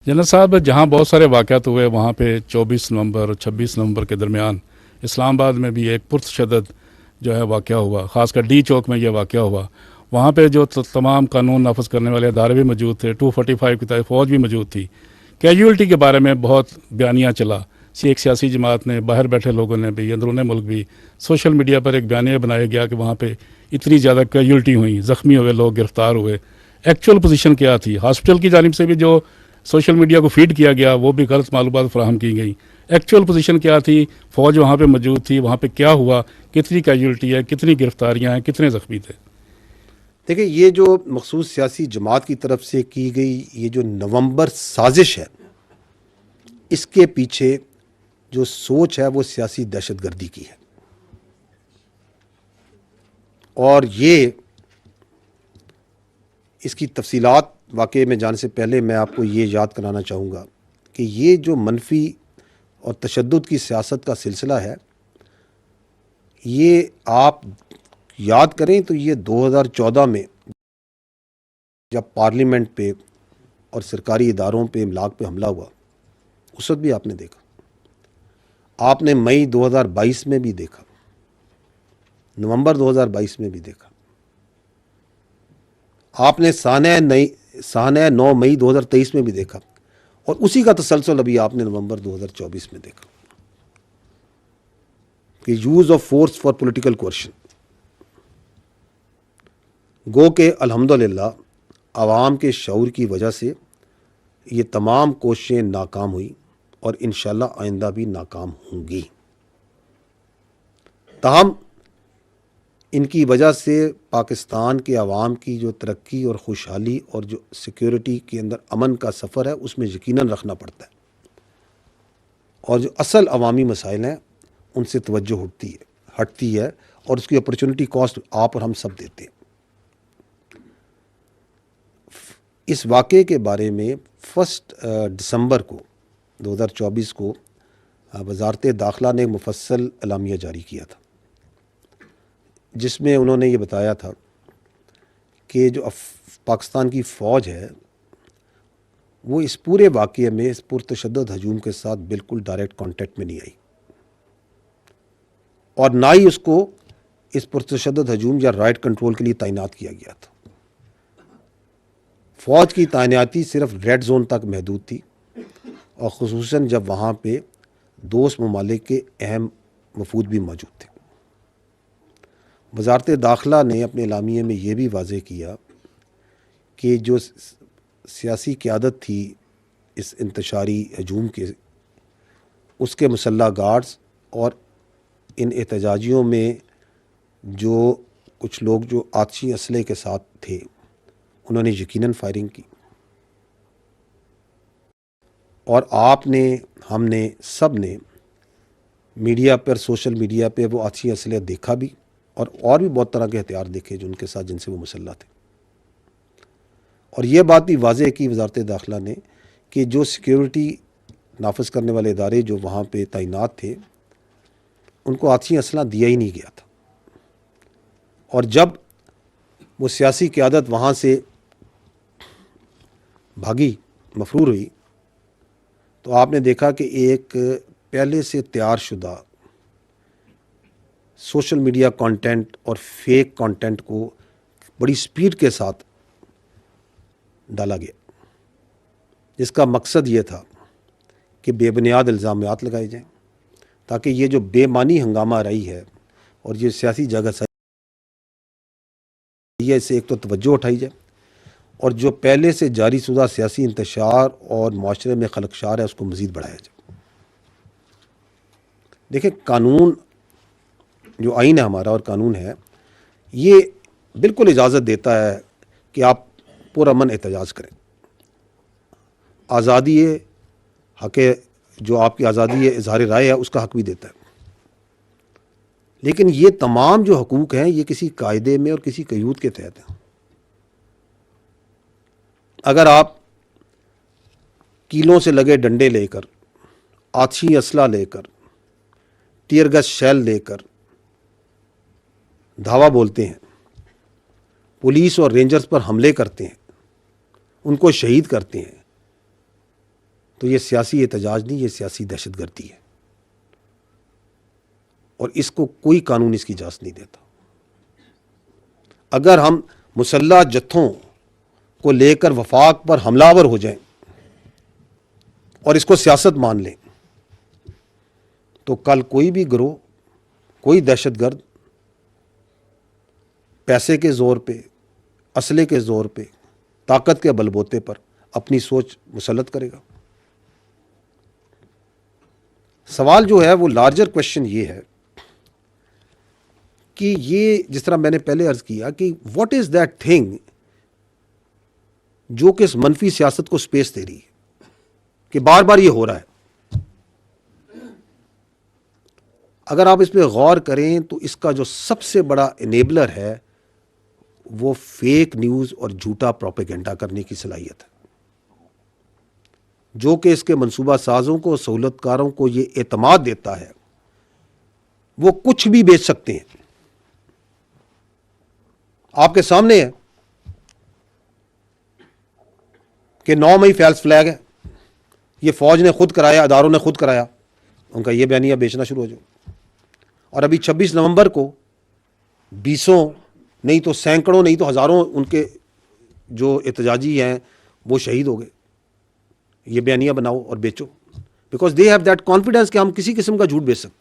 General साहब, जहाँ बहुत सारे वाक़यात हुए वहाँ पे 24 नवंबर 26 नवंबर के दरमियान इस्लामाबाद में भी एक पुरतशद्दद जो है वाक़या हुआ, ख़ासकर डी चौक में ये वाक़या हुआ। वहाँ पे जो तमाम कानून नाफज करने वाले अदारे भी मौजूद थे, 245 की तहत फ़ौज भी मौजूद थी। कैजुअल्टी के बारे में बहुत बयानिया चला, एक सियासी जमात ने, बाहर बैठे लोगों ने भी, अंदरूनी मुल्क भी, सोशल मीडिया पर एक बयानिया बनाया गया कि वहाँ पे इतनी ज़्यादा कैजुअल्टी हुई, ज़ख्मी हुए लोग, गिरफ़्तार हुए। एक्चुअल पोजीशन क्या थी? हॉस्पिटल की जानिब से भी जो सोशल मीडिया को फीड किया गया वो भी गलत मालूमात फराहम की गई। एक्चुअल पोजीशन क्या थी? फ़ौज वहाँ पे मौजूद थी, वहाँ पे क्या हुआ, कितनी कैजुअल्टी है, कितनी गिरफ्तारियाँ हैं, कितने ज़ख्मी थे? देखिए, ये जो मखसूस सियासी जमात की तरफ से की गई ये जो नवंबर साजिश है, इसके पीछे जो सोच है वो सियासी दहशतगर्दी की है। और ये इसकी तफसीलात वाक़े में जाने से पहले मैं आपको ये याद कराना चाहूँगा कि ये जो मनफी और तशद्दुद की सियासत का सिलसिला है, ये आप याद करें तो ये 2014 में जब पार्लियामेंट पे और सरकारी इदारों पे इमलाक पे हमला हुआ, उस वक्त भी आपने देखा। आपने मई 2022 में भी देखा, नवंबर 2022 में भी देखा। आपने सानह 9 मई 2023 में भी देखा, और उसी का तसलसल अभी आपने नवंबर 2024 में देखा कि use of force for political coercion. गो के अल्हम्दुलिल्लाह आवाम के शऊर की वजह से ये तमाम कोशिशें नाकाम हुई और इंशाअल्लाह आइंदा भी नाकाम होंगी। ताहम इनकी वजह से पाकिस्तान के अवाम की जो तरक्की और खुशहाली और जो सिक्योरिटी के अंदर अमन का सफ़र है उसमें यकीनन रखना पड़ता है, और जो असल अवामी मसाइल हैं उनसे तवज्जो हटती है और उसकी अपॉर्चुनिटी कॉस्ट आप और हम सब देते हैं। इस वाक़े के बारे में 1 दिसंबर को 2024 को वज़ारत दाखिला ने एक मुफस्सल एलामिया जारी किया था, जिसमें उन्होंने ये बताया था कि जो पाकिस्तान की फ़ौज है वो इस पूरे वाक़ये में इस पुरतशद्दुद हजूम के साथ बिल्कुल डायरेक्ट कांटेक्ट में नहीं आई, और ना ही उसको इस पुरतशद्दुद हजूम या राइट कंट्रोल के लिए तैनात किया गया था। फ़ौज की तैनाती सिर्फ रेड जोन तक महदूद थी, और ख़ुसूसन जब वहाँ पे दोस्त ममालिक के अहम वफूद भी मौजूद थे। वज़ारत दाखिला ने अपने एलामिये में ये भी वाज़ेह किया कि जो सियासी क़यादत थी इस इंतशारी हजूम के, उसके मुसल्लह गार्ड्स और इन एहतजाजियों में जो कुछ लोग जो आतिशी असले के साथ थे, उन्होंने यकीनन फायरिंग की। और आपने, हमने, सब ने मीडिया पर, सोशल मीडिया पे वो आतिशी असले देखा भी, और भी बहुत तरह के हथियार देखे जो उनके साथ, जिनसे वो मुसल्लह थे। और ये बात भी वाज़ेह की वज़ारत दाखिला ने कि जो सिक्योरिटी नाफज करने वाले इदारे जो वहाँ पे तैनात थे, उनको आतिशी असला दिया ही नहीं गया था। और जब वो सियासी क़यादत वहाँ से भागी, मफरूर हुई, तो आपने देखा कि एक पहले से तैयार शुदा सोशल मीडिया कंटेंट और फेक कंटेंट को बड़ी स्पीड के साथ डाला गया, जिसका मकसद ये था कि बेबुनियाद इल्ज़ामात लगाए जाएं, ताकि ये जो बेमानी हंगामा रही है और ये सियासी जगह सही है, इससे एक तो तवज्जो उठाई जाए, और जो पहले से जारी शुदा सियासी इंतशार और माशरे में खलकशार है उसको मज़ीद बढ़ाया जाए। देखिए, कानून जो आइन है हमारा, और कानून है, ये बिल्कुल इजाज़त देता है कि आप पुरअमन एहतजाज करें। आज़ादी हक़, जो आपकी आज़ादी है इज़हार राय है, उसका हक़ भी देता है। लेकिन ये तमाम जो हकूक़ हैं ये किसी कायदे में और किसी क़यूद के तहत हैं। अगर आप कीलों से लगे डंडे लेकर, आतिशी असला लेकर, टीयर गैस शेल लेकर धावा बोलते हैं, पुलिस और रेंजर्स पर हमले करते हैं, उनको शहीद करते हैं, تو یہ سیاسی احتجاج نہیں، یہ سیاسی دہشت گردی ہے، اور اس کو کوئی قانون اس کی اجازت نہیں دیتا۔ اگر ہم مسلح جتھوں کو لے کر وفاق پر حملہ آور ہو جائیں اور اس کو سیاست مان لیں، تو کل کوئی بھی گروہ، کوئی دہشت گرد پیسے کے زور پہ، اسلحے کے زور پہ، طاقت کے بل بوتے پر اپنی سوچ مسلط کرے گا۔ سوال جو ہے وہ لارجر کوشچن یہ ہے کہ یہ جس طرح میں نے پہلے عرض کیا کہ واٹ از دیٹ تھنگ جو کہ اس منفی سیاست کو سپیس دے رہی ہے کہ بار بار یہ ہو رہا ہے۔ اگر آپ اس پہ غور کریں تو اس کا جو سب سے بڑا انیبلر ہے وہ فیک نیوز اور جھوٹا پروپیگنڈا کرنے کی صلاحیت ہے، جو کہ اس کے منصوبہ سازوں کو، سہولت کاروں کو یہ اعتماد دیتا ہے وہ کچھ بھی بیچ سکتے ہیں۔ آپ کے سامنے ہے کہ 9 مئی فیلس فلیگ ہے، یہ فوج نے خود کرایا، اداروں نے خود کرایا، ان کا یہ بیانیہ بیچنا شروع ہو جائے۔ اور ابھی 26 نومبر کو بیسوں نہیں تو سینکڑوں نہیں تو ہزاروں ان کے جو احتجاجی ہیں وہ شہید ہو گئے۔ یہ بیانیہ بناؤ اور بیچو، because they have that confidence کہ ہم کسی قسم کا جھوٹ بیچ سکتے ہیں۔